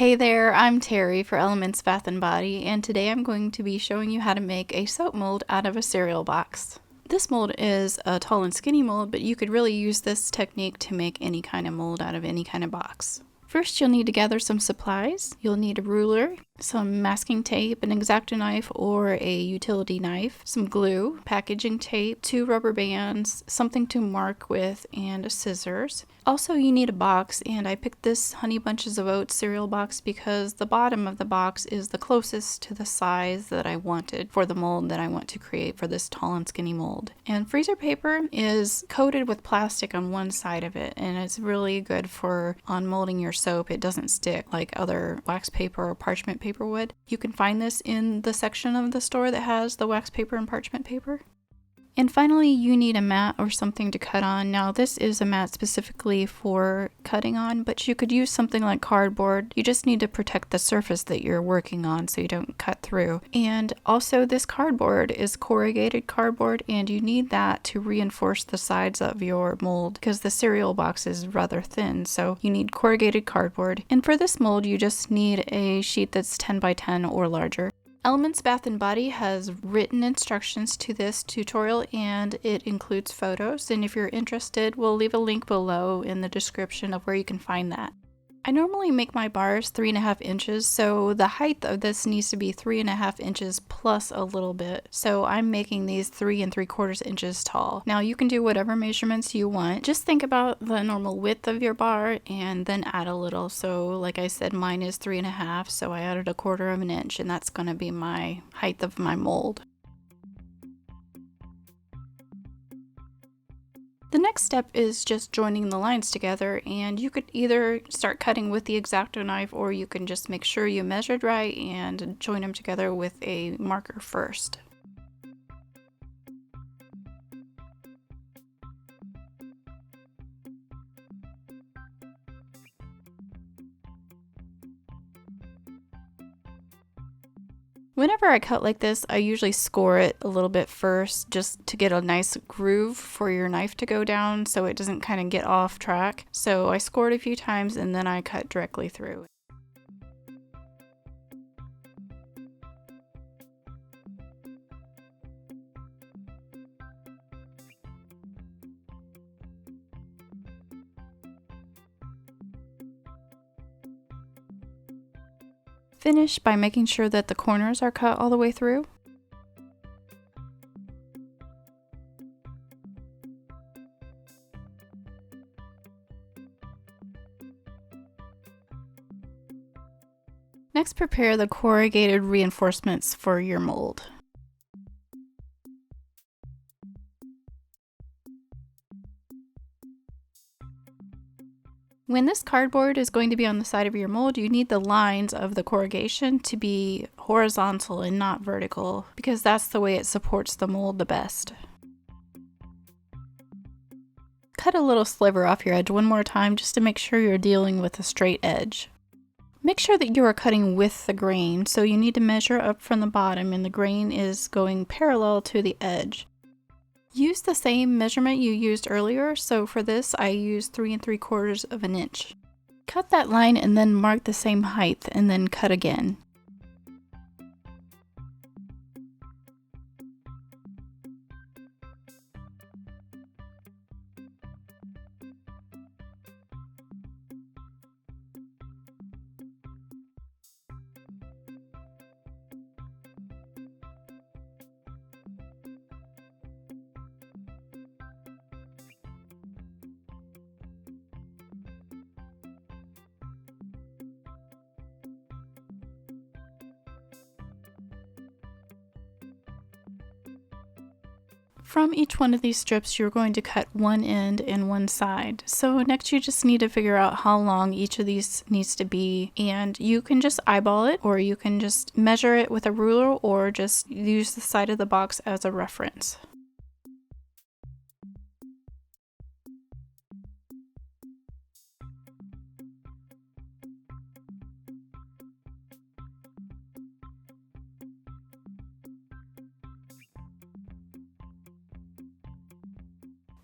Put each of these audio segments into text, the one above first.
Hey there, I'm Teri for Elements Bath & Body, and today I'm going to be showing you how to make a soap mold out of a cereal box. This mold is a tall and skinny mold, but you could really use this technique to make any kind of mold out of any kind of box. First, you'll need to gather some supplies. You'll need a ruler, some masking tape, an exacto knife or a utility knife, some glue, packaging tape, 2 rubber bands, something to mark with, and scissors. Also, you need a box, and I picked this Honey Bunches of Oats cereal box because the bottom of the box is the closest to the size that I wanted for the mold that I want to create for this tall and skinny mold. And freezer paper is coated with plastic on one side of it, and it's really good for on molding your soap. It doesn't stick like other wax paper or parchment paper would. You can find this in the section of the store that has the wax paper and parchment paper. And finally, you need a mat or something to cut on. Now, this is a mat specifically for cutting on, but you could use something like cardboard. You just need to protect the surface that you're working on so you don't cut through. And also, this cardboard is corrugated cardboard, and you need that to reinforce the sides of your mold because the cereal box is rather thin, so you need corrugated cardboard. And for this mold, you just need a sheet that's 10 by 10 or larger. Elements Bath & Body has written instructions to this tutorial, and it includes photos, and if you're interested, we'll leave a link below in the description of where you can find that. I normally make my bars 3.5 inches, so the height of this needs to be 3.5 inches plus a little bit. So I'm making these 3 3/4 inches tall. Now you can do whatever measurements you want. Just think about the normal width of your bar and then add a little. So like I said, mine is 3.5, so I added 1/4 inch, and that's going to be my height of my mold. The next step is just joining the lines together, and you could either start cutting with the exacto knife, or you can just make sure you measured right and join them together with a marker first. Whenever I cut like this, I usually score it a little bit first just to get a nice groove for your knife to go down so it doesn't kind of get off track. So I scored a few times and then I cut directly through. Finish by making sure that the corners are cut all the way through. Next, prepare the corrugated reinforcements for your mold. When this cardboard is going to be on the side of your mold, you need the lines of the corrugation to be horizontal and not vertical, because that's the way it supports the mold the best. Cut a little sliver off your edge one more time just to make sure you're dealing with a straight edge. Make sure that you are cutting with the grain, so you need to measure up from the bottom and the grain is going parallel to the edge. Use the same measurement you used earlier, so for this I used 3 3/4 inch. Cut that line and then mark the same height and then cut again. From each one of these strips, you're going to cut one end and one side. So next you just need to figure out how long each of these needs to be, and you can just eyeball it, or you can just measure it with a ruler, or just use the side of the box as a reference.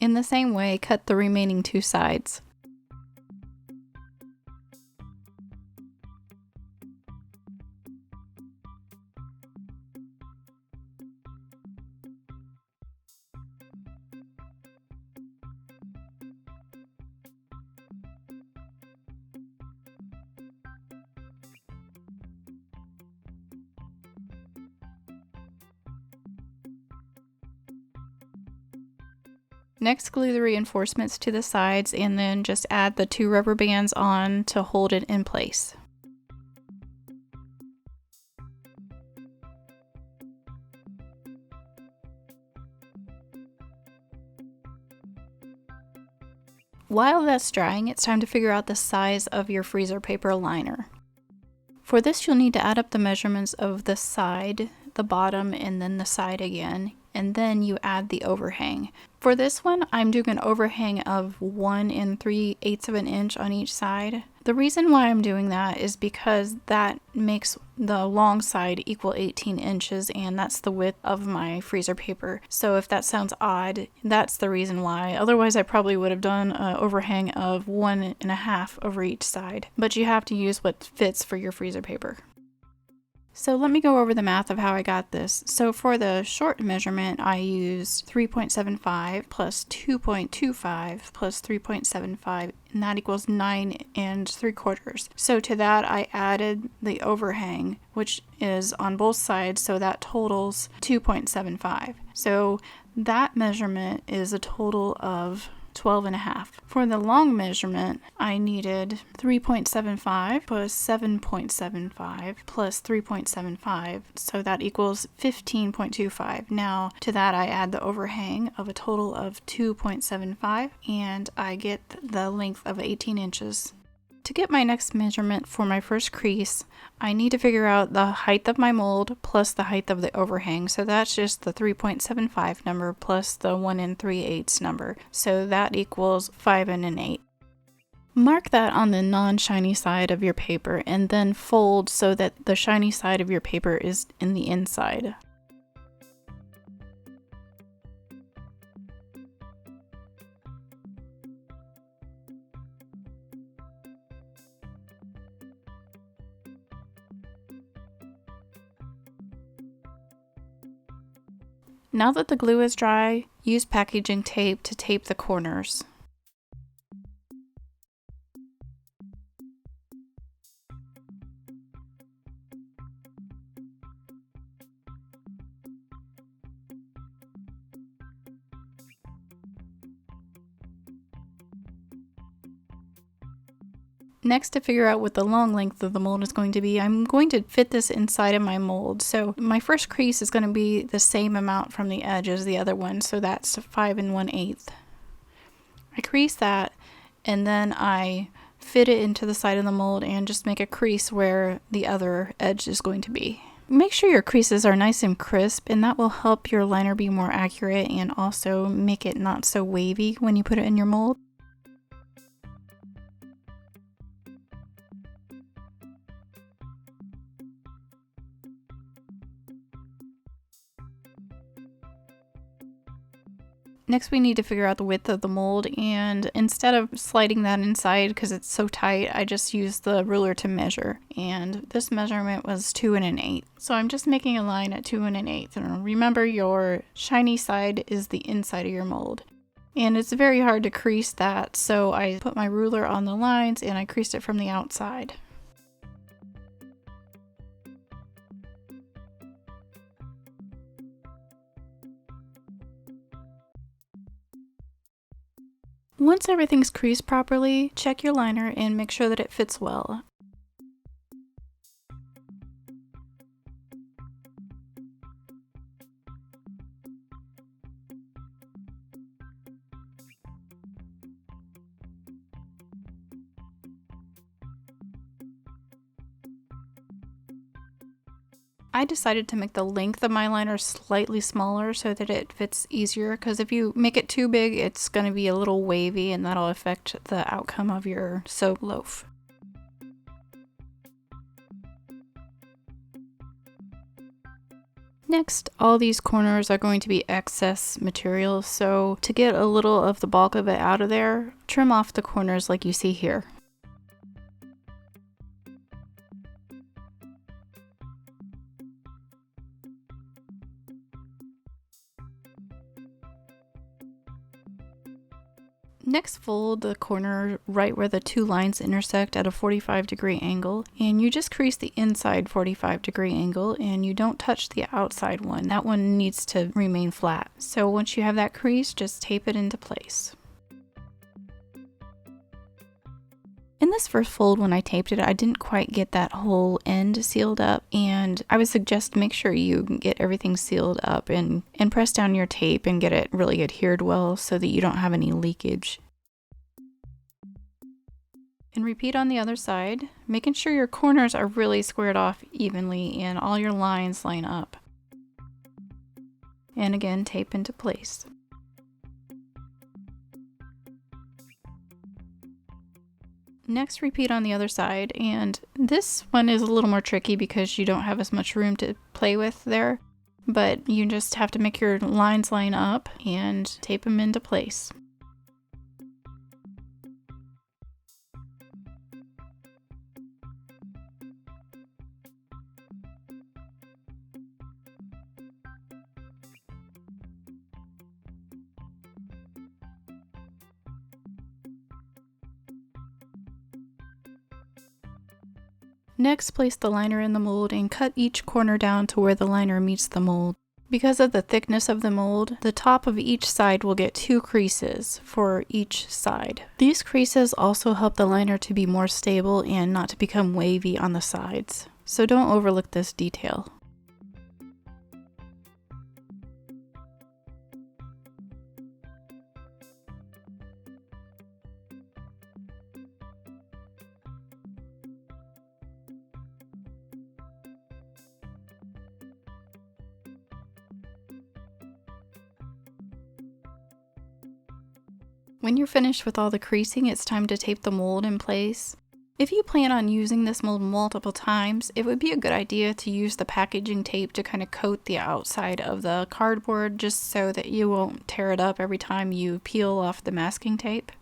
In the same way, cut the remaining 2 sides. Next, glue the reinforcements to the sides and then just add the 2 rubber bands on to hold it in place. While that's drying, it's time to figure out the size of your freezer paper liner. For this, you'll need to add up the measurements of the side, the bottom, and then the side again, and then you add the overhang. For this one, I'm doing an overhang of 1 3/8 of an inch on each side. The reason why I'm doing that is because that makes the long side equal 18 inches, and that's the width of my freezer paper. So if that sounds odd, that's the reason why. Otherwise, I probably would have done an overhang of 1.5 over each side, but you have to use what fits for your freezer paper. So let me go over the math of how I got this. So for the short measurement, I used 3.75 plus 2.25 plus 3.75, and that equals 9 3/4. So to that, I added the overhang, which is on both sides, so that totals 2.75. So that measurement is a total of 12.5. For the long measurement, I needed 3.75 plus 7.75 plus 3.75, so that equals 15.25. Now to that I add the overhang of a total of 2.75, and I get the length of 18 inches. To get my next measurement for my first crease, I need to figure out the height of my mold plus the height of the overhang. So that's just the 3.75 number plus the 1 3/8 number. So that equals 5 1/8. Mark that on the non-shiny side of your paper and then fold so that the shiny side of your paper is in the inside. Now that the glue is dry, use packaging tape to tape the corners. Next, to figure out what the long length of the mold is going to be, I'm going to fit this inside of my mold. So my first crease is going to be the same amount from the edge as the other one, so that's 5 1/8. I crease that, and then I fit it into the side of the mold and just make a crease where the other edge is going to be. Make sure your creases are nice and crisp, and that will help your liner be more accurate and also make it not so wavy when you put it in your mold. Next, we need to figure out the width of the mold, and instead of sliding that inside because it's so tight, I just used the ruler to measure, and this measurement was 2 1/8. So I'm just making a line at 2 1/8, and remember your shiny side is the inside of your mold. And it's very hard to crease that, so I put my ruler on the lines and I creased it from the outside. Once everything's creased properly, check your liner and make sure that it fits well. I decided to make the length of my liner slightly smaller so that it fits easier, because if you make it too big, it's going to be a little wavy and that'll affect the outcome of your soap loaf. Next, all these corners are going to be excess material, so to get a little of the bulk of it out of there, trim off the corners like you see here. Next, fold the corner right where the two lines intersect at a 45-degree angle, and you just crease the inside 45-degree angle, and you don't touch the outside one. That one needs to remain flat. So once you have that crease, just tape it into place. In this first fold, when I taped it, I didn't quite get that whole end sealed up, and I would suggest make sure you get everything sealed up and press down your tape and get it really adhered well so that you don't have any leakage. And repeat on the other side, making sure your corners are really squared off evenly and all your lines line up. And again, tape into place. Next, repeat on the other side, and this one is a little more tricky because you don't have as much room to play with there, but you just have to make your lines line up and tape them into place. Next, place the liner in the mold and cut each corner down to where the liner meets the mold. Because of the thickness of the mold, the top of each side will get 2 creases for each side. These creases also help the liner to be more stable and not to become wavy on the sides. So don't overlook this detail. When you're finished with all the creasing, it's time to tape the mold in place. If you plan on using this mold multiple times, it would be a good idea to use the packaging tape to kind of coat the outside of the cardboard just so that you won't tear it up every time you peel off the masking tape.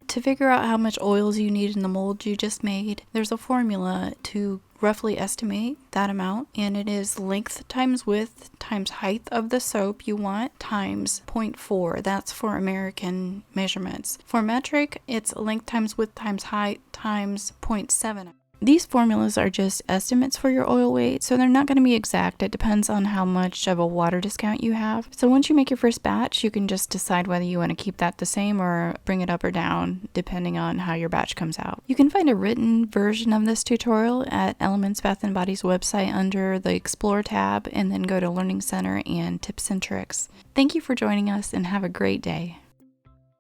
To figure out how much oils you need in the mold you just made, there's a formula to roughly estimate that amount, and it is length times width times height of the soap you want times 0.4. That's for American measurements. For metric, it's length times width times height times 0.7. These formulas are just estimates for your oil weight, so they're not going to be exact. It depends on how much of a water discount you have. So once you make your first batch, you can just decide whether you want to keep that the same or bring it up or down depending on how your batch comes out. You can find a written version of this tutorial at Elements Bath & Body's website under the Explore tab, and then go to Learning Center and Tips and Tricks. Thank you for joining us and have a great day.